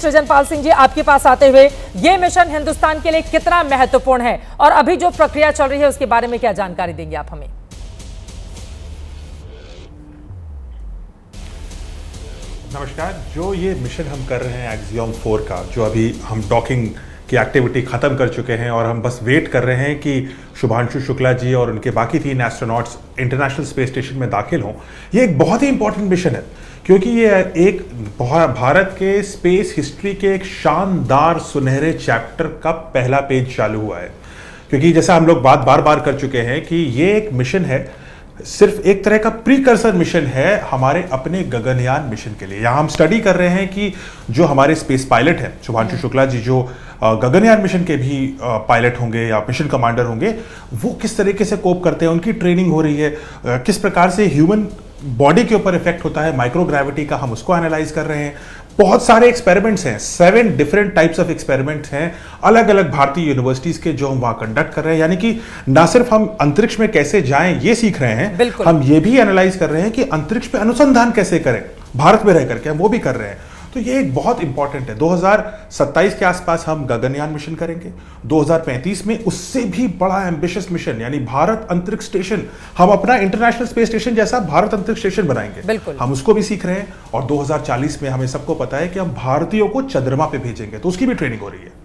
सृजन पाल सिंह जी, आपके पास आते हुए, ये मिशन हिंदुस्तान के लिए कितना महत्वपूर्ण है और अभी जो प्रक्रिया चल रही है उसके बारे में क्या जानकारी देंगे आप हमें? नमस्कार। जो ये मिशन हम कर रहे हैं एक्सियम 4 का, जो अभी हम डॉकिंग की एक्टिविटी ख़त्म कर चुके हैं और हम बस वेट कर रहे हैं कि शुभांशु शुक्ला जी और उनके बाकी 3 एस्ट्रोनॉट्स इंटरनेशनल स्पेस स्टेशन में दाखिल हों। ये एक बहुत ही इंपॉर्टेंट मिशन है क्योंकि ये एक भारत के स्पेस हिस्ट्री के एक शानदार सुनहरे चैप्टर का पहला पेज चालू हुआ है। क्योंकि जैसा हम लोग बार बार कर चुके हैं कि ये एक मिशन है, सिर्फ एक तरह का प्रीकर्सर मिशन है हमारे अपने गगनयान मिशन के लिए। यहाँ हम स्टडी कर रहे हैं कि जो हमारे स्पेस पायलट हैं शुभांशु शुक्ला जी, जो गगनयान मिशन के भी पायलट होंगे या मिशन कमांडर होंगे, वो किस तरीके से कोप करते हैं, उनकी ट्रेनिंग हो रही है, किस प्रकार से ह्यूमन बॉडी के ऊपर इफेक्ट होता है माइक्रोग्रेविटी का, हम उसको एनालाइज कर रहे हैं। बहुत सारे एक्सपेरिमेंट्स हैं, 7 डिफरेंट टाइप्स ऑफ एक्सपेरिमेंट्स हैं अलग अलग भारतीय यूनिवर्सिटीज के, जो हम वहां कंडक्ट कर रहे हैं। यानी कि ना सिर्फ हम अंतरिक्ष में कैसे जाएं ये सीख रहे हैं, हम ये भी एनालाइज कर रहे हैं कि अंतरिक्ष पे अनुसंधान कैसे करें भारत में रह करके, हम वो भी कर रहे हैं। तो ये एक बहुत इंपॉर्टेंट है। 2027 के आसपास हम गगनयान मिशन करेंगे, 2035 में उससे भी बड़ा एम्बिशियस मिशन यानी भारत अंतरिक्ष स्टेशन, हम अपना इंटरनेशनल स्पेस स्टेशन जैसा भारत अंतरिक्ष स्टेशन बनाएंगे, हम उसको भी सीख रहे हैं। और 2040 में हमें सबको पता है कि हम भारतीयों को चंद्रमा पे भेजेंगे, तो उसकी भी ट्रेनिंग हो रही है।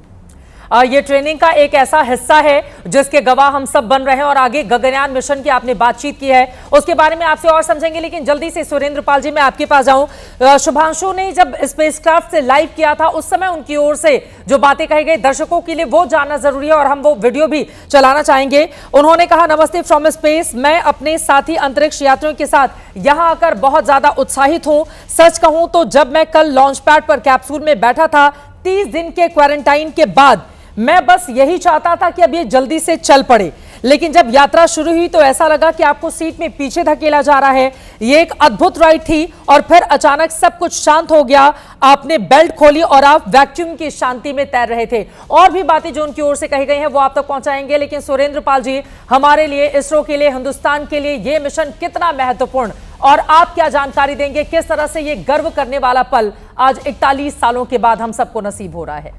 ये ट्रेनिंग का एक ऐसा हिस्सा है जिसके गवाह हम सब बन रहे हैं और आगे गगनयान मिशन की आपने बातचीत की है, उसके बारे में आपसे और समझेंगे। लेकिन जल्दी से सुरेंद्र पाल जी, मैं आपके पास जाऊं। शुभांशु ने जब स्पेसक्राफ्ट से लाइव किया था उस समय उनकी ओर से जो बातें कही गई दर्शकों के लिए वो जानना जरूरी है और हम वो वीडियो भी चलाना चाहेंगे। उन्होंने कहा, नमस्ते फ्रॉम स्पेस, मैं अपने साथी अंतरिक्ष यात्रियों के साथ यहां आकर बहुत ज्यादा उत्साहित हूं। सच कहूं तो जब मैं कल लॉन्च पैड पर कैप्सूल में बैठा था 30 दिन के क्वारंटाइन के बाद, मैं बस यही चाहता था कि अब ये जल्दी से चल पड़े। लेकिन जब यात्रा शुरू हुई तो ऐसा लगा कि आपको सीट में पीछे धकेला जा रहा है। ये एक अद्भुत राइड थी और फिर अचानक सब कुछ शांत हो गया। आपने बेल्ट खोली और आप वैक्यूम की शांति में तैर रहे थे। और भी बातें जो उनकी ओर से कही गई हैं वो आप तक पहुंचाएंगे। लेकिन सुरेंद्र पाल जी, हमारे लिए, इसरो के लिए, हिंदुस्तान के लिए ये मिशन कितना महत्वपूर्ण और आप क्या जानकारी देंगे, किस तरह से ये गर्व करने वाला पल आज 41 सालों के बाद हम सबको नसीब हो रहा है?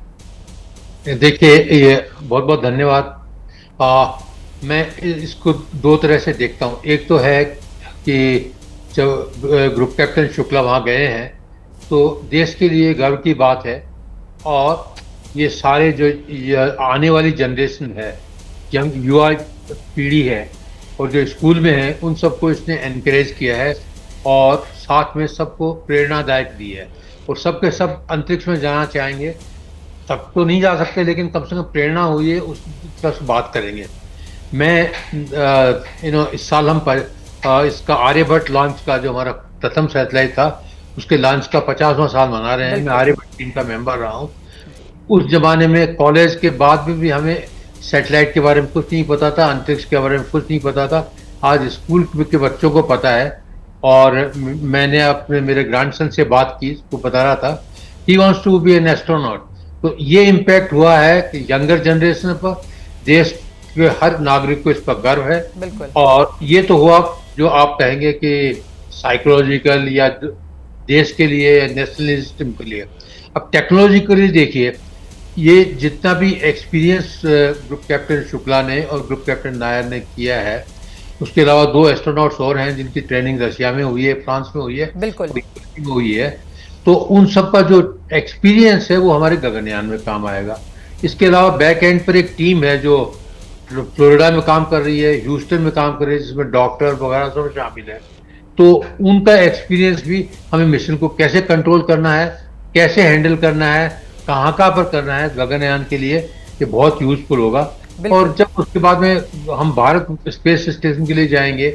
देखिए, ये बहुत बहुत धन्यवाद। मैं इसको 2 तरह से देखता हूँ। एक तो है कि जब ग्रुप कैप्टन शुक्ला वहाँ गए हैं तो देश के लिए गर्व की बात है और ये सारे जो आने वाली जनरेशन है, यंग युवा पीढ़ी है और जो स्कूल में है, उन सबको इसने एनकरेज किया है और साथ में सबको प्रेरणादायक दी है और सबके सब अंतरिक्ष में जाना चाहेंगे। तक तो नहीं जा सकते लेकिन कम से कम प्रेरणा हुई है, उस तरह से बात करेंगे। मैं इस साल हम इसका आर्यभट्ट लॉन्च का, जो हमारा प्रथम सैटेलाइट था, उसके लॉन्च का 50वां साल मना रहे हैं। मैं आर्यभट्ट टीम का मेंबर रहा हूँ। उस जमाने में कॉलेज के बाद में भी हमें सैटेलाइट के बारे में कुछ नहीं पता था, अंतरिक्ष के बारे में कुछ नहीं पता था। आज स्कूल के बच्चों को पता है और मैंने मेरे ग्रैंडसन से बात की, उसको बता रहा था he wants to be an astronaut. तो ये इम्पैक्ट हुआ है कि यंगर जनरेशन पर, देश के हर नागरिक को इस पर गर्व है। और ये तो हुआ जो आप कहेंगे कि साइकोलॉजिकल या देश के लिए या नेशनलिज्म के लिए। अब टेक्नोलॉजिकली देखिए, ये जितना भी एक्सपीरियंस ग्रुप कैप्टन शुक्ला ने और ग्रुप कैप्टन नायर ने किया है, उसके अलावा 2 एस्ट्रोनॉट्स और हैं जिनकी ट्रेनिंग रशिया में हुई है, फ्रांस में हुई है, हुई है। तो उन सब का जो एक्सपीरियंस है वो हमारे गगनयान में काम आएगा। इसके अलावा बैक एंड पर एक टीम है जो फ्लोरिडा में काम कर रही है, ह्यूस्टन में काम कर रही है, जिसमें डॉक्टर वगैरह सब शामिल है। तो उनका एक्सपीरियंस भी हमें मिशन को कैसे कंट्रोल करना है, कैसे हैंडल करना है, कहाँ पर करना है गगनयान के लिए, ये बहुत यूजफुल होगा। और जब उसके बाद में हम भारत स्पेस स्टेशन के लिए जाएंगे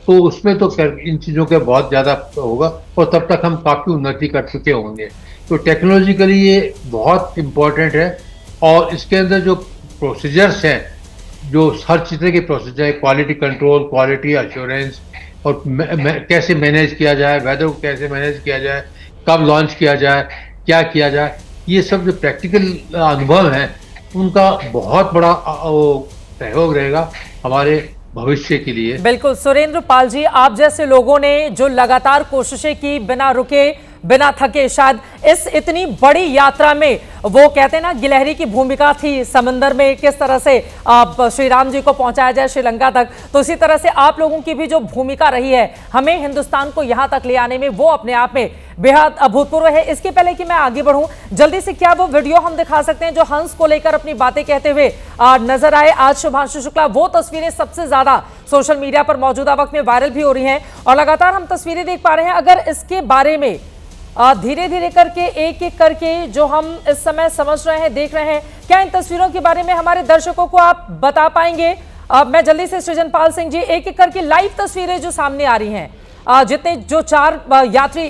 तो उसमें तो इन चीज़ों का बहुत ज़्यादा होगा और तब तक हम काफ़ी उन्नति कर चुके होंगे। तो टेक्नोलॉजिकली ये बहुत इम्पोर्टेंट है और इसके अंदर जो प्रोसीजर्स हैं, जो हर चीज़ के procedure, quality control, quality assurance और कैसे मैनेज किया जाए, वेदर को कैसे मैनेज किया जाए, कब लॉन्च किया जाए, क्या किया जाए, ये सब जो प्रैक्टिकल अनुभव हैं उनका बहुत बड़ा सहयोग रहेगा हमारे भविष्य के लिए। बिल्कुल सुरेंद्र पाल जी, आप जैसे लोगों ने जो लगातार कोशिशें की, बिना रुके बिना थके। शायद इस इतनी बड़ी यात्रा में वो कहते हैं ना, गिलहरी की भूमिका थी समंदर में, किस तरह से श्री राम जी को पहुंचाया जाए श्रीलंका तक, तो इसी तरह से आप लोगों की भी जो भूमिका रही है हमें हिंदुस्तान को यहां तक ले आने में, वो अपने आप में बेहद अभूतपूर्व है। इसके पहले कि मैं आगे बढ़ूं, जल्दी से क्या वो वीडियो हम दिखा सकते हैं जो हंस को लेकर अपनी बातें कहते हुए नजर आए आज शुभांशु शुक्ला? वो तस्वीरें सबसे ज्यादा सोशल मीडिया पर मौजूदा वक्त में वायरल भी हो रही हैं और लगातार हम तस्वीरें देख पा रहे हैं। अगर इसके बारे में धीरे धीरे करके, एक एक करके जो हम इस समय समझ रहे हैं, देख रहे हैं, क्या इन तस्वीरों के बारे में हमारे दर्शकों को आप बता पाएंगे? मैं जल्दी से सृजनपाल सिंह जी, एक एक करके लाइव तस्वीरें जो सामने आ रही हैं, जितने जो 4 यात्री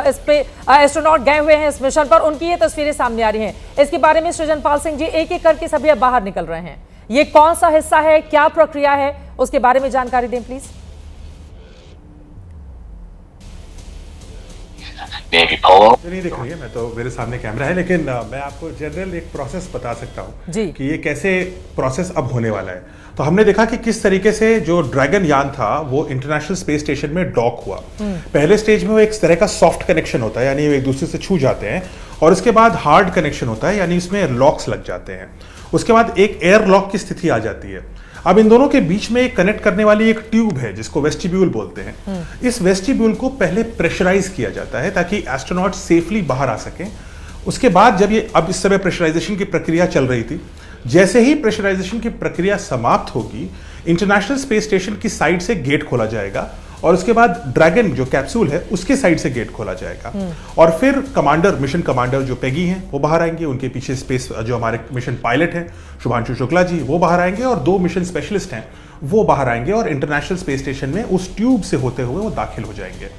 इस पे एस्ट्रोनॉट गए हुए हैं इस मिशन पर, उनकी ये तस्वीरें सामने आ रही हैं। इसके बारे में सृजनपाल सिंह जी, एक एक करके सभी अब बाहर निकल रहे हैं। ये कौन सा हिस्सा है, क्या प्रक्रिया है, उसके बारे में जानकारी दें प्लीज। नहीं दिख रही है, मैं तो मेरे सामने कैमरा है, लेकिन मैं आपको जनरल एक प्रोसेस बता सकता हूँ कि ये कैसे प्रोसेस अब होने वाला है। तो हमने देखा कि किस तरीके से जो ड्रैगन यान था वो इंटरनेशनल स्पेस स्टेशन में डॉक हुआ। पहले स्टेज में वो एक तरह का सॉफ्ट कनेक्शन होता है, यानी वो एक दूसरे से छू जाते हैं, और उसके बाद हार्ड कनेक्शन होता है, यानी इसमें लॉक्स लग जाते हैं। उसके बाद एक एयर लॉक की स्थिति आ जाती है। अब इन दोनों के बीच में एक कनेक्ट करने वाली एक ट्यूब है जिसको वेस्टिब्यूल बोलते हैं। इस वेस्टिब्यूल को पहले प्रेशराइज किया जाता है ताकि एस्ट्रोनॉट सेफली बाहर आ सकें। उसके बाद जब ये, अब इस समय प्रेशराइजेशन की प्रक्रिया चल रही थी, जैसे ही प्रेशराइजेशन की प्रक्रिया समाप्त होगी, इंटरनेशनल स्पेस स्टेशन की साइड से गेट खोला जाएगा और उसके बाद ड्रैगन जो कैप्सूल है उसके साइड से गेट खोला जाएगा। और फिर कमांडर, मिशन कमांडर जो पेगी हैं वो बाहर आएंगे, उनके पीछे स्पेस जो हमारे मिशन पायलट हैं शुभांशु शुक्ला जी, वो बाहर आएंगे, और 2 मिशन स्पेशलिस्ट हैं वो बाहर आएंगे और इंटरनेशनल स्पेस स्टेशन में उस ट्यूब से होते हुए वो दाखिल हो जाएंगे।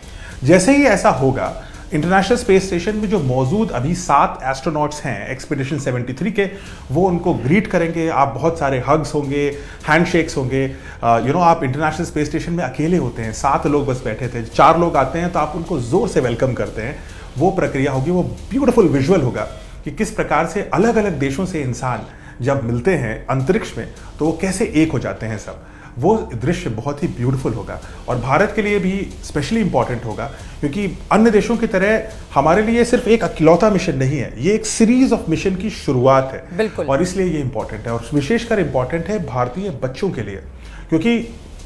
जैसे ही ऐसा होगा, इंटरनेशनल स्पेस स्टेशन में जो मौजूद अभी 7 एस्ट्रोनॉट्स हैं एक्सपीडिशन 73 के, वो उनको ग्रीट करेंगे। आप बहुत सारे हग्स होंगे, हैंडशेक्स होंगे। आप इंटरनेशनल स्पेस स्टेशन में अकेले होते हैं, 7 लोग बस बैठे थे, 4 लोग आते हैं तो आप उनको जोर से वेलकम करते हैं। वो प्रक्रिया होगी, वो ब्यूटीफुल विजुअल होगा कि किस प्रकार से अलग अलग देशों से इंसान जब मिलते हैं अंतरिक्ष में तो वो कैसे एक हो जाते हैं सब। वो दृश्य बहुत ही ब्यूटीफुल होगा और भारत के लिए भी स्पेशली इंपॉर्टेंट होगा, क्योंकि अन्य देशों की तरह हमारे लिए सिर्फ एक अकेलौता मिशन नहीं है, ये एक सीरीज ऑफ मिशन की शुरुआत है। और इसलिए ये इंपॉर्टेंट है, और विशेषकर इंपॉर्टेंट है भारतीय बच्चों के लिए, क्योंकि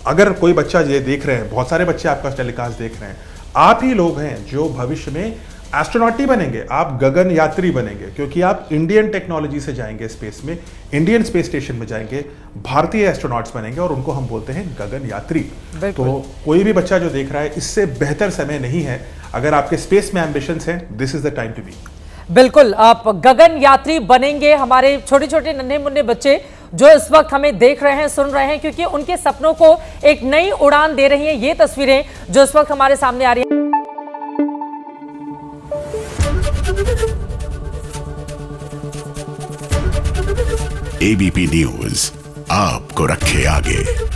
अगर कोई बच्चा ये देख रहे हैं, बहुत सारे बच्चे आपका टेलीकास्ट देख रहे हैं, आप ही लोग हैं जो भविष्य में एस्ट्रोनॉट ही बनेंगे, आप गगन यात्री बनेंगे, क्योंकि आप इंडियन टेक्नोलॉजी से जाएंगे स्पेस में, इंडियन स्पेस स्टेशन में जाएंगे, भारतीय एस्ट्रोनॉट्स बनेंगे और उनको हम बोलते हैं गगन यात्री। तो कोई भी बच्चा जो देख रहा है, इससे बेहतर समय नहीं है। अगर आपके स्पेस में एम्बिशंस हैं, this is the time to be. बिल्कुल, आप गगन यात्री बनेंगे, हमारे छोटे छोटे नन्हे मुन्ने बच्चे जो इस वक्त हमें देख रहे हैं, सुन रहे हैं, क्योंकि उनके सपनों को एक नई उड़ान दे रही हैं ये तस्वीरें जो इस वक्त हमारे सामने आ रही हैं। एबीपी न्यूज आपको रखे आगे।